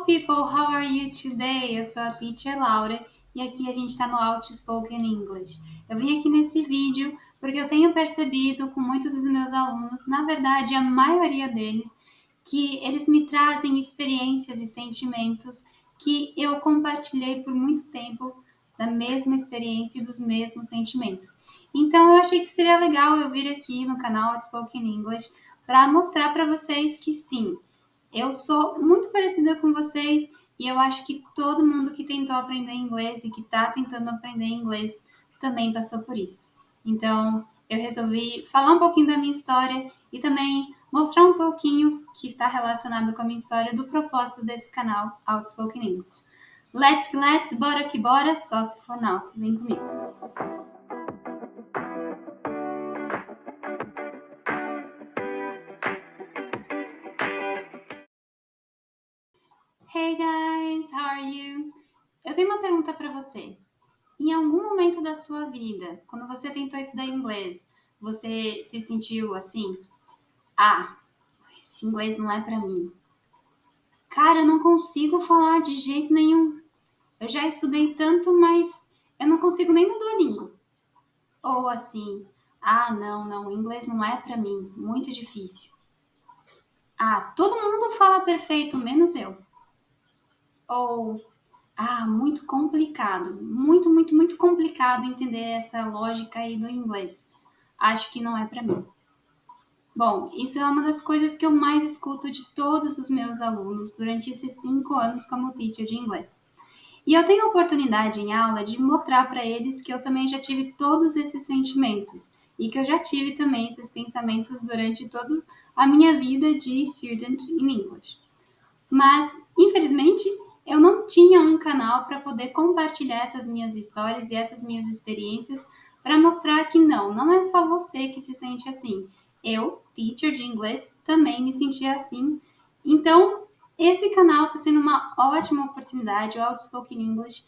people, how are you today? Eu sou a Teacher Laura e aqui a gente está no Outspoken English. Eu vim aqui nesse vídeo porque eu tenho percebido com muitos dos meus alunos, na verdade a maioria deles, que eles me trazem experiências e sentimentos que eu compartilhei por muito tempo da mesma experiência e dos mesmos sentimentos. Então eu achei que seria legal eu vir aqui no canal Outspoken English para mostrar para vocês que sim, eu sou muito parecida com vocês e eu acho que todo mundo que tentou aprender inglês e que está tentando aprender inglês também passou por isso. Então, eu resolvi falar um pouquinho da minha história e também mostrar um pouquinho que está relacionado com a minha história do propósito desse canal Outspoken English. Let's, bora que bora, só se for não. Vem comigo. Hey guys, how are you? Eu tenho uma pergunta para você. Em algum momento da sua vida, quando você tentou estudar inglês, você se sentiu assim? Ah, esse inglês não é para mim. Cara, eu não consigo falar de jeito nenhum. Eu já estudei tanto, mas eu não consigo nem no Duolingo. Ou assim, não, inglês não é para mim, muito difícil. Ah, todo mundo fala perfeito, menos eu. Ou muito complicado. Muito complicado entender essa lógica aí do inglês. Acho que não é para mim. Bom, isso é uma das coisas que eu mais escuto de todos os meus alunos durante esses 5 anos como teacher de inglês. E eu tenho a oportunidade em aula de mostrar para eles que eu também já tive todos esses sentimentos e que eu já tive também esses pensamentos durante toda a minha vida de student in English. Mas, infelizmente, eu não tinha um canal para poder compartilhar essas minhas histórias e essas minhas experiências para mostrar que não é só você que se sente assim. Eu, teacher de inglês, também me sentia assim. Então, esse canal está sendo uma ótima oportunidade. O Outspoken English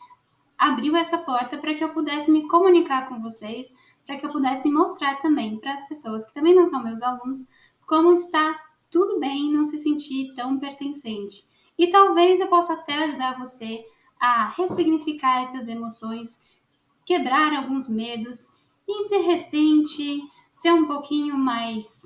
abriu essa porta para que eu pudesse me comunicar com vocês, para que eu pudesse mostrar também para as pessoas que também não são meus alunos como está tudo bem não se sentir tão pertencente. E talvez eu possa até ajudar você a ressignificar essas emoções, quebrar alguns medos e de repente ser um pouquinho mais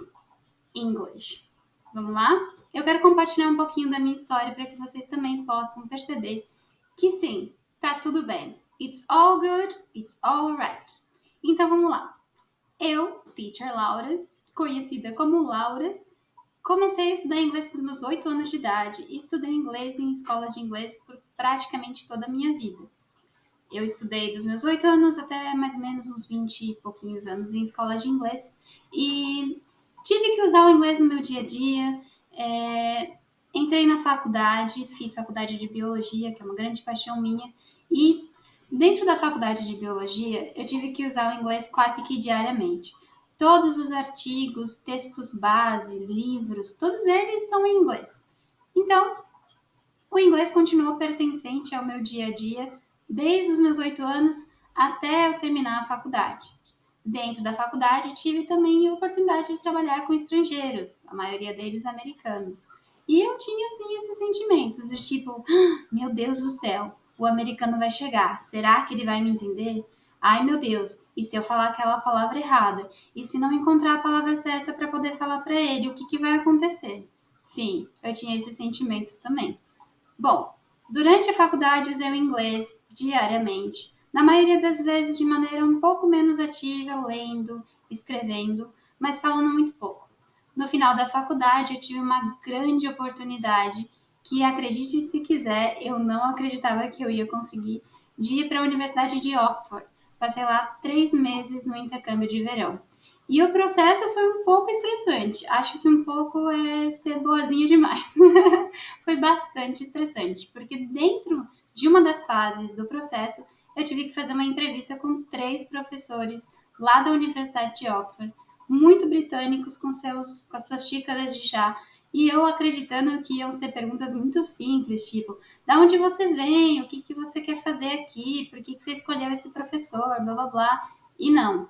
English. Vamos lá? Eu quero compartilhar um pouquinho da minha história para que vocês também possam perceber que sim, tá tudo bem. It's all good, it's all right. Então vamos lá. Eu, Teacher Laura, conhecida como Laura, comecei a estudar inglês com meus 8 anos de idade e estudei inglês em escolas de inglês por praticamente toda a minha vida. Eu estudei dos meus 8 anos até mais ou menos uns 20 e pouquinhos anos em escolas de inglês e tive que usar o inglês no meu dia a dia. Entrei na faculdade, fiz faculdade de biologia, que é uma grande paixão minha, e dentro da faculdade de biologia eu tive que usar o inglês quase que diariamente. Todos os artigos, textos base, livros, todos eles são em inglês. Então, o inglês continuou pertencente ao meu dia a dia desde os meus 8 anos até eu terminar a faculdade. Dentro da faculdade, tive também a oportunidade de trabalhar com estrangeiros, a maioria deles americanos. E eu tinha, assim, esses sentimentos, do tipo, meu Deus do céu, o americano vai chegar, será que ele vai me entender? Ai, meu Deus, e se eu falar aquela palavra errada? E se não encontrar a palavra certa para poder falar para ele, o que vai acontecer? Sim, eu tinha esses sentimentos também. Bom, durante a faculdade usei o inglês diariamente, na maioria das vezes de maneira um pouco menos ativa, lendo, escrevendo, mas falando muito pouco. No final da faculdade eu tive uma grande oportunidade que, acredite se quiser, eu não acreditava que eu ia conseguir, de ir para a Universidade de Oxford. Passei lá 3 meses no intercâmbio de verão. E o processo foi um pouco estressante. Acho que um pouco é ser boazinha demais. Foi bastante estressante, porque dentro de uma das fases do processo, eu tive que fazer uma entrevista com 3 professores lá da Universidade de Oxford, muito britânicos com as suas xícaras de chá, e eu acreditando que iam ser perguntas muito simples, tipo, da onde você vem, o que você quer fazer aqui, por que você escolheu esse professor, blá blá blá, e não.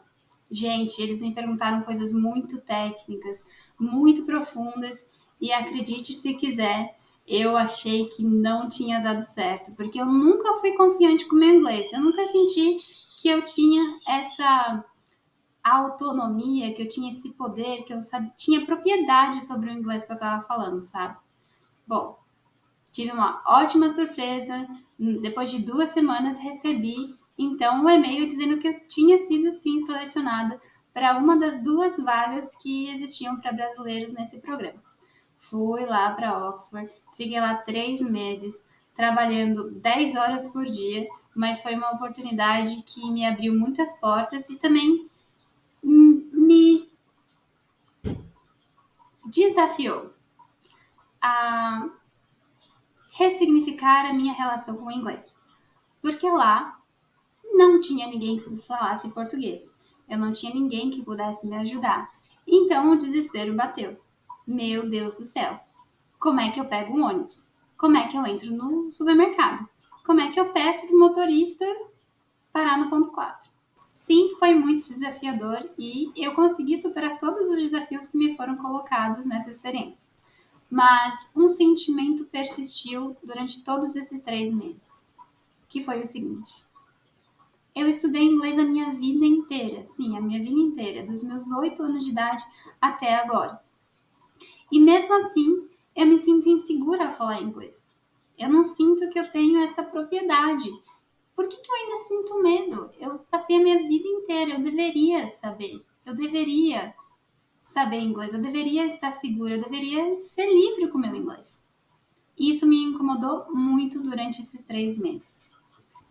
Gente, eles me perguntaram coisas muito técnicas, muito profundas, e acredite se quiser, eu achei que não tinha dado certo, porque eu nunca fui confiante com o meu inglês. Eu nunca senti que eu tinha essa autonomia, que eu tinha esse poder, que eu tinha propriedade sobre o inglês que eu estava falando, sabe? Bom, tive uma ótima surpresa. Depois de 2 semanas, recebi então um e-mail dizendo que eu tinha sido sim selecionada para uma das 2 vagas que existiam para brasileiros nesse programa. Fui lá para Oxford, fiquei lá 3 meses, trabalhando 10 horas por dia, mas foi uma oportunidade que me abriu muitas portas e também me desafiou a ressignificar a minha relação com o inglês. Porque lá não tinha ninguém que falasse português. Eu não tinha ninguém que pudesse me ajudar. Então o desespero bateu. Meu Deus do céu. Como é que eu pego um ônibus? Como é que eu entro no supermercado? Como é que eu peço para o motorista parar no ponto 4? Sim, foi muito desafiador e eu consegui superar todos os desafios que me foram colocados nessa experiência. Mas um sentimento persistiu durante todos esses 3 meses, que foi o seguinte: eu estudei inglês a minha vida inteira, sim, a minha vida inteira, dos meus 8 anos de idade até agora. E mesmo assim, eu me sinto insegura ao falar inglês. Eu não sinto que eu tenho essa propriedade. Por que eu ainda sinto medo? Eu passei a minha vida inteira, eu deveria saber. Eu deveria saber inglês, eu deveria estar segura, eu deveria ser livre com o meu inglês. E isso me incomodou muito durante esses 3 meses.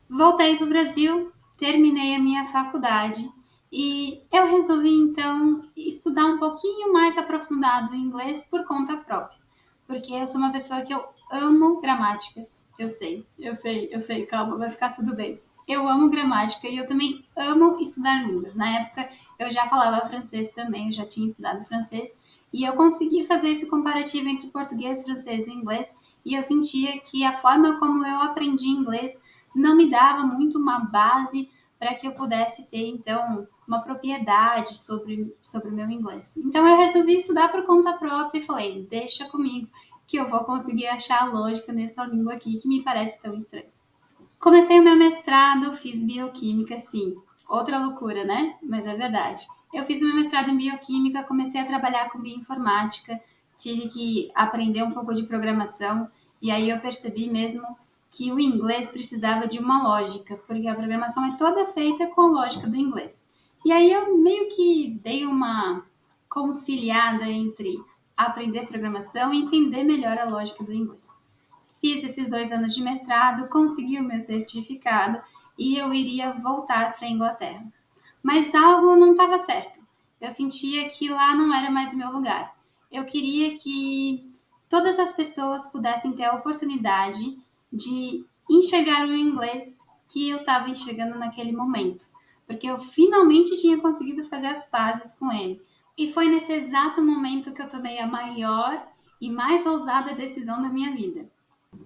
Voltei para o Brasil, terminei a minha faculdade e eu resolvi então estudar um pouquinho mais aprofundado o inglês por conta própria, porque eu sou uma pessoa que eu amo gramática. Eu sei, calma, vai ficar tudo bem. Eu amo gramática e eu também amo estudar línguas. Na época eu já falava francês também, eu já tinha estudado francês e eu consegui fazer esse comparativo entre português, francês e inglês e eu sentia que a forma como eu aprendi inglês não me dava muito uma base para que eu pudesse ter, então, uma propriedade sobre o meu inglês. Então, eu resolvi estudar por conta própria e falei, deixa comigo que eu vou conseguir achar a lógica nessa língua aqui que me parece tão estranha. Comecei o meu mestrado, fiz bioquímica, sim. Outra loucura, né? Mas é verdade. Eu fiz o meu mestrado em bioquímica, comecei a trabalhar com bioinformática, tive que aprender um pouco de programação, e aí eu percebi mesmo que o inglês precisava de uma lógica, porque a programação é toda feita com a lógica do inglês. E aí eu meio que dei uma conciliada entre aprender programação e entender melhor a lógica do inglês. Fiz esses 2 anos de mestrado, consegui o meu certificado e eu iria voltar para a Inglaterra. Mas algo não estava certo. Eu sentia que lá não era mais meu lugar. Eu queria que todas as pessoas pudessem ter a oportunidade de enxergar o inglês que eu estava enxergando naquele momento, porque eu finalmente tinha conseguido fazer as pazes com ele. E foi nesse exato momento que eu tomei a maior e mais ousada decisão da minha vida.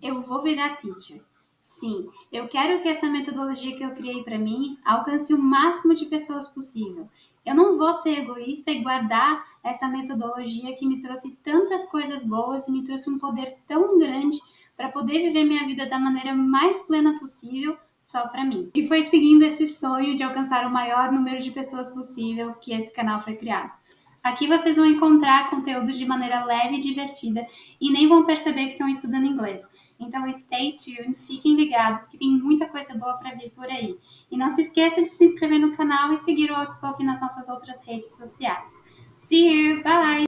Eu vou virar teacher. Sim, eu quero que essa metodologia que eu criei para mim alcance o máximo de pessoas possível. Eu não vou ser egoísta e guardar essa metodologia que me trouxe tantas coisas boas e me trouxe um poder tão grande para poder viver minha vida da maneira mais plena possível só para mim. E foi seguindo esse sonho de alcançar o maior número de pessoas possível que esse canal foi criado. Aqui vocês vão encontrar conteúdo de maneira leve e divertida e nem vão perceber que estão estudando inglês. Então, stay tuned, fiquem ligados que tem muita coisa boa para vir por aí. E não se esqueça de se inscrever no canal e seguir o Outspoken nas nossas outras redes sociais. See you, bye!